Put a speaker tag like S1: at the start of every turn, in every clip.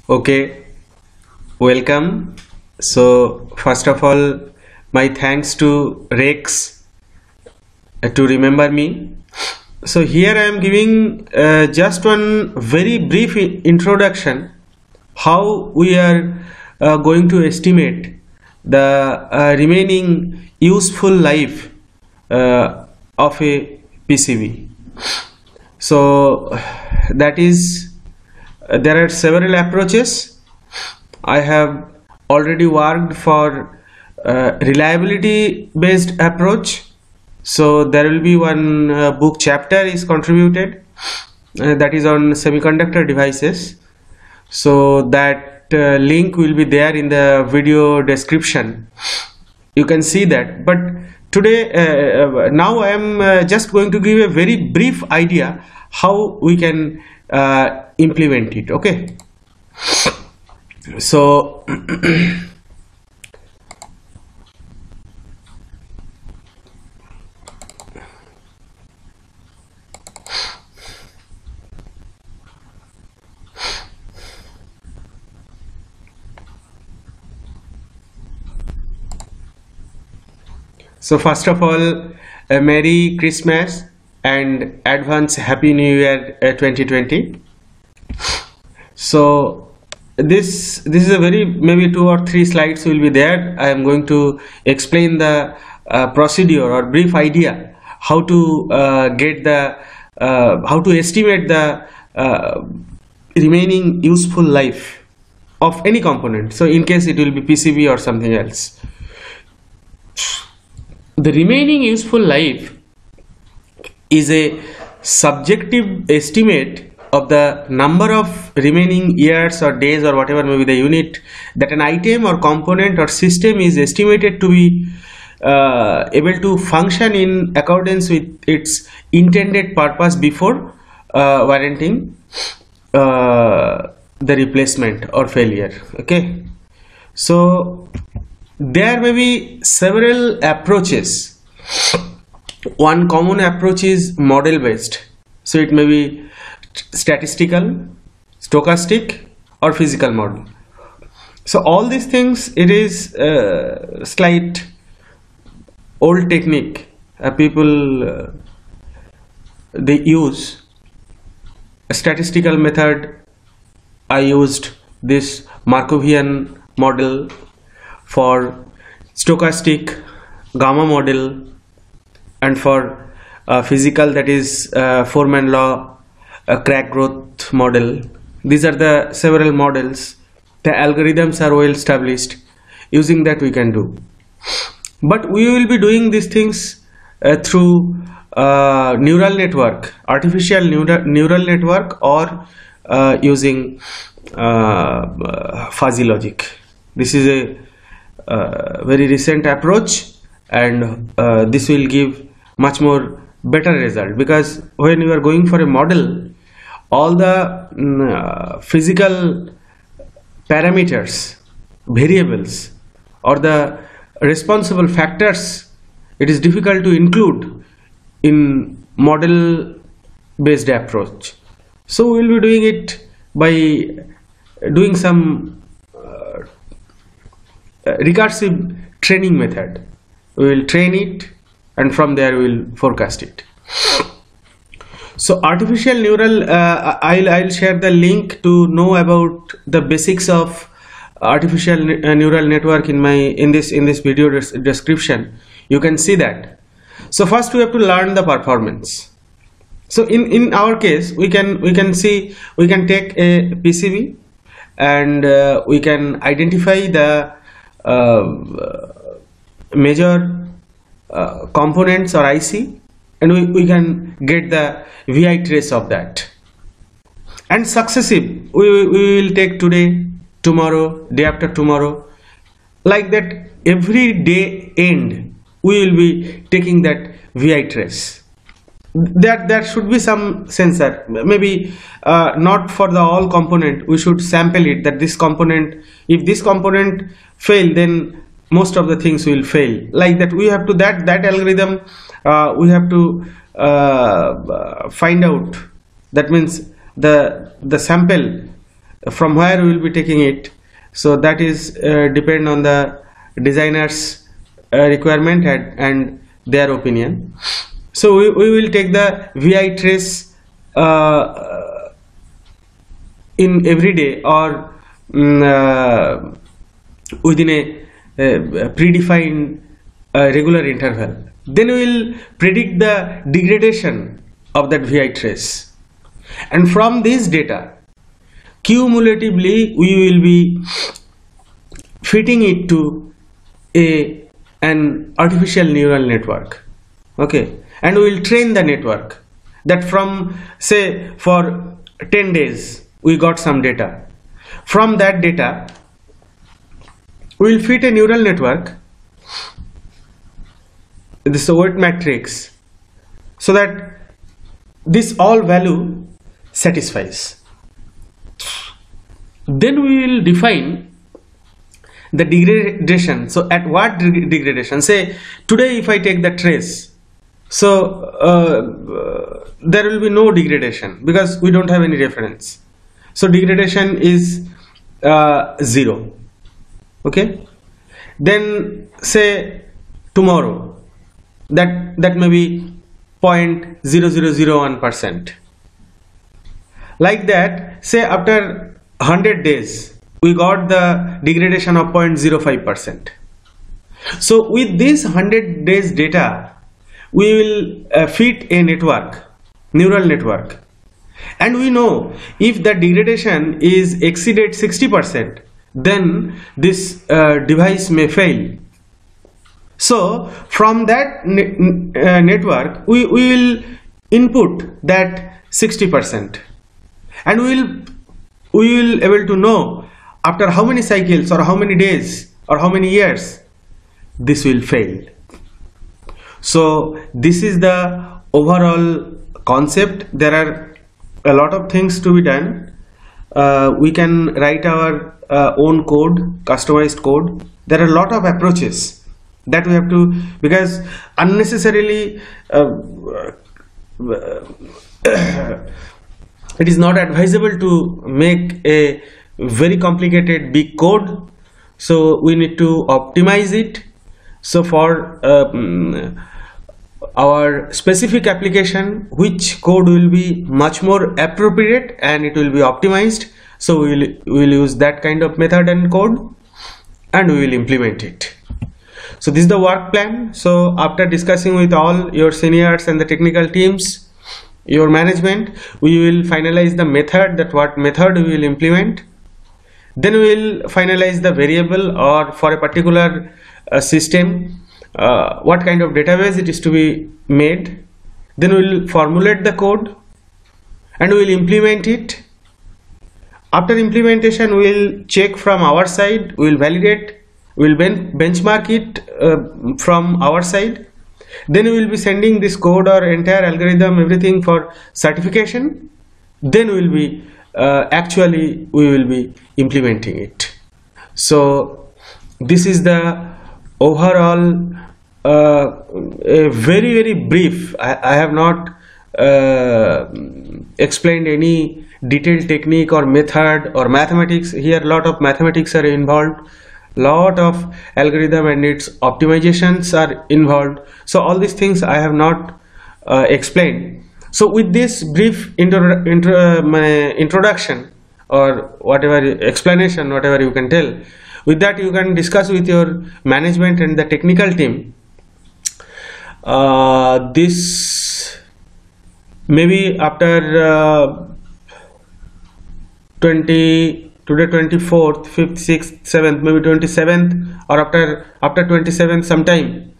S1: Okay, welcome. So, first of all, my thanks to Rex to remember me. So, here I am giving just one very brief introduction how we are going to estimate the remaining useful life of a PCB. So, that is there are several approaches. I have already worked for reliability based approach. So there will be one book chapter is contributed that is on semiconductor devices. So that link will be there in the video description. You can see that. But today, now I am just going to give a very brief idea how we can implement it. Okay, so first of all, a Merry Christmas and advance Happy New Year 2020. So this is a very maybe 2 or 3 slides will be there. I am going to explain the procedure or brief idea how to get the how to estimate the remaining useful life of any component. So in case it will be PCB or something else, the remaining useful life is a subjective estimate of the number of remaining years or days or whatever may be the unit that an item or component or system is estimated to be able to function in accordance with its intended purpose before warranting the replacement or failure. Okay, so there may be several approaches. One common approach is model based. So it may be statistical, stochastic, or physical model. So all these things, it is slight old technique people they use. A statistical method, I used this Markovian model. For stochastic, gamma model, and for physical, that is Foreman law, crack growth model. These are the several models. The algorithms are well established. Using that we can do. But we will be doing these things through neural network, artificial neural network, or using fuzzy logic. This is a very recent approach, and this will give much more better result, because when you are going for a model, all the physical parameters, variables, or the responsible factors, it is difficult to include in model based approach. So we will be doing it by doing some recursive training method. We will train it, and from there we will forecast it. So artificial neural, I'll share the link to know about the basics of artificial neural network in this video description. You can see that. So first we have to learn the performance. So in our case, we can take a PCB, and we can identify the major components or IC, and we can get the VI trace of that. And successive, we will take today, tomorrow, day after tomorrow, like that. Every day end we will be taking that VI trace. There should be some sensor, maybe not for the all component. We should sample it, that this component, if this component fail, then most of the things will fail. Like that, we have to that algorithm we have to find out. That means the sample from where we will be taking it. So that is depend on the designer's requirement and their opinion. So we will take the VI trace in every day or within a predefined regular interval. Then we will predict the degradation of that VI trace, and from this data cumulatively we will be fitting it to an artificial neural network. Okay, and we will train the network that from, say, for 10 days we got some data. From that data we will fit a neural network, this weight matrix, so that this all value satisfies. Then we will define the degradation. So at what degradation? Say today if I take the trace, so there will be no degradation because we don't have any reference. So degradation is 0. Okay. Then say tomorrow, that may be 0.0001%. Like that, say after 100 days we got the degradation of 0.05%. So with this 100 days data we will fit a network, neural network, and we know if the degradation is exceeded 60%, then this device may fail. So from that network we will input that 60%, and we will able to know after how many cycles or how many days or how many years this will fail. So this is the overall concept. There are a lot of things to be done. We can write our own code, customized code. There are a lot of approaches that we have to, because unnecessarily it is not advisable to make a very complicated big code. So we need to optimize it. So for our specific application, which code will be much more appropriate and it will be optimized, so we will use that kind of method and code, and we will implement it. So this is the work plan. So after discussing with all your seniors and the technical teams, your management, we will finalize the method, that what method we will implement. Then we will finalize the variable, or for a particular system, what kind of database it is to be made. Then we will formulate the code and we will implement it. After implementation, we will check from our side, we will validate, we will benchmark it from our side. Then we will be sending this code or entire algorithm, everything, for certification. Then we will be actually we will be implementing it. So this is the overall a very brief. I have not explained any detailed technique or method or mathematics. Here a lot of mathematics are involved, lot of algorithm and its optimizations are involved. So all these things I have not explained. So with this brief introduction or whatever explanation, whatever you can tell, with that you can discuss with your management and the technical team. This maybe after today 24th, 5th, 6th, 7th, maybe 27th, or after 27th sometime,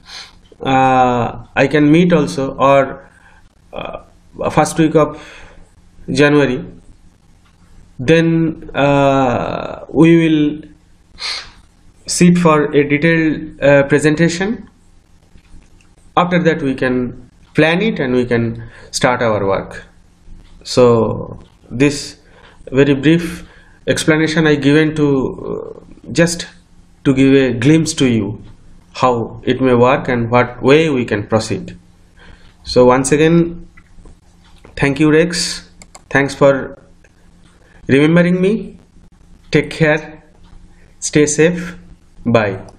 S1: I can meet also, or first week of January. Then we will sit for a detailed presentation. After that we can plan it and we can start our work. So this very brief explanation I given to just to give a glimpse to you how it may work and what way we can proceed. So once again, thank you Rex, thanks for remembering me Take care, stay safe, bye.